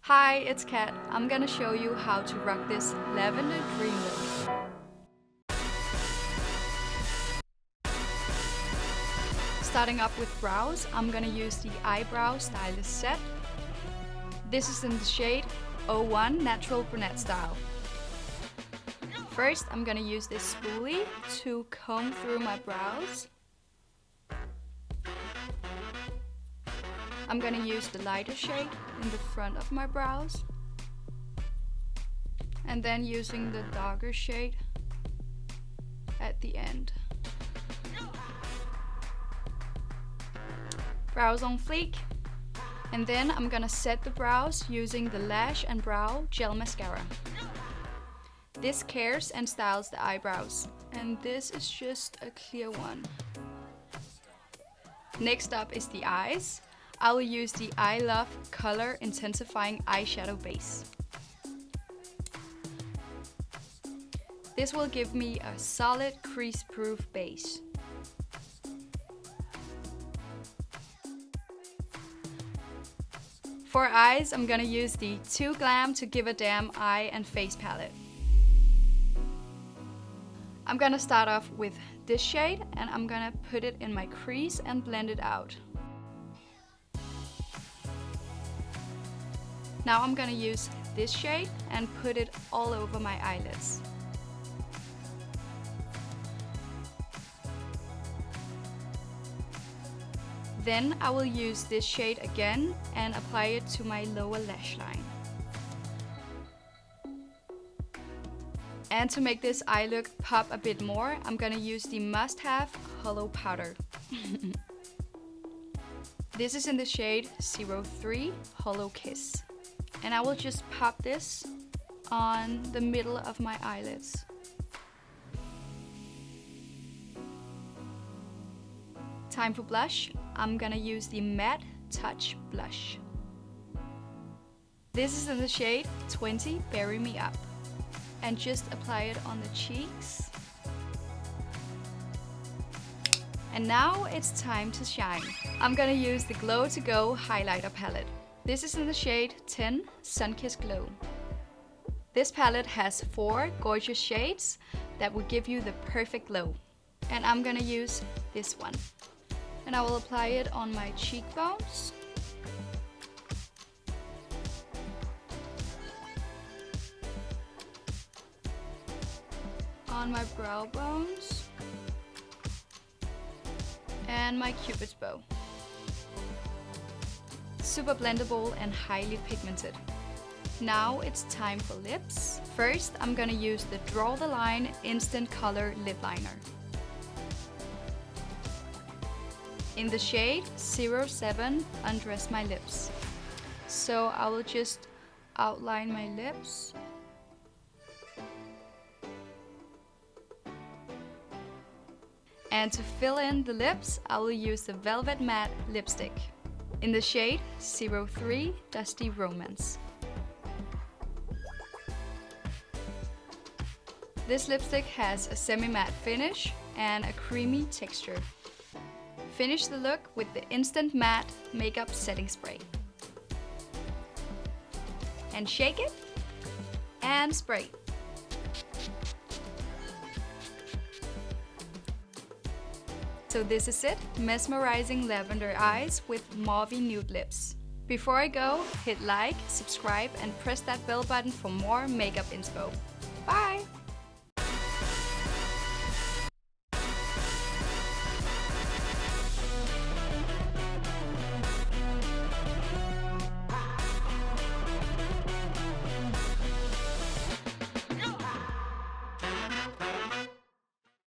Hi, it's Kat. I'm gonna show you how to rock this lavender dream look. Starting up with brows, I'm gonna use the eyebrow stylist set. This is in the shade 01 Natural Brunette Style. First, I'm gonna use this spoolie to comb through my brows. I'm gonna use the lighter shade in the front of my brows. And then using the darker shade at the end. Brows on fleek. And then I'm gonna set the brows using the Lash and Brow Gel Mascara. This cares and styles the eyebrows. And this is just a clear one. Next up is the eyes. I will use the I Love Color Intensifying Eyeshadow Base. This will give me a solid crease-proof base. For eyes, I'm gonna use the Too Glam to Give a Damn Eye and Face palette. I'm gonna start off with this shade and I'm gonna put it in my crease and blend it out. Now I'm gonna use this shade and put it all over my eyelids. Then I will use this shade again and apply it to my lower lash line. And to make this eye look pop a bit more, I'm gonna use the Must Have Hollow Powder. This is in the shade 03 Hollow Kiss. And I will just pop this on the middle of my eyelids. Time for blush. I'm gonna use the Matte Touch Blush. This is in the shade 20 Bury Me Up. And just apply it on the cheeks. And now it's time to shine. I'm gonna use the Glow to Go highlighter palette. This is in the shade 10 Sunkissed Glow. This palette has 4 gorgeous shades that will give you the perfect glow. And I'm gonna use this one. And I will apply it on my cheekbones. On my brow bones. And my cupid's bow. Super blendable and highly pigmented. Now it's time for lips. First, I'm gonna use the Draw the Line Instant Color Lip Liner. In the shade 07 Undress My Lips. So I will just outline my lips. And to fill in the lips, I will use the Velvet Matte Lipstick in the shade 03 Dusty Romance. This lipstick has a semi-matte finish and a creamy texture. Finish the look with the Instant Matte Makeup Setting Spray. And shake it and spray. So this is it, mesmerizing lavender eyes with mauvey nude lips. Before I go, hit like, subscribe and press that bell button for more makeup inspo. Bye!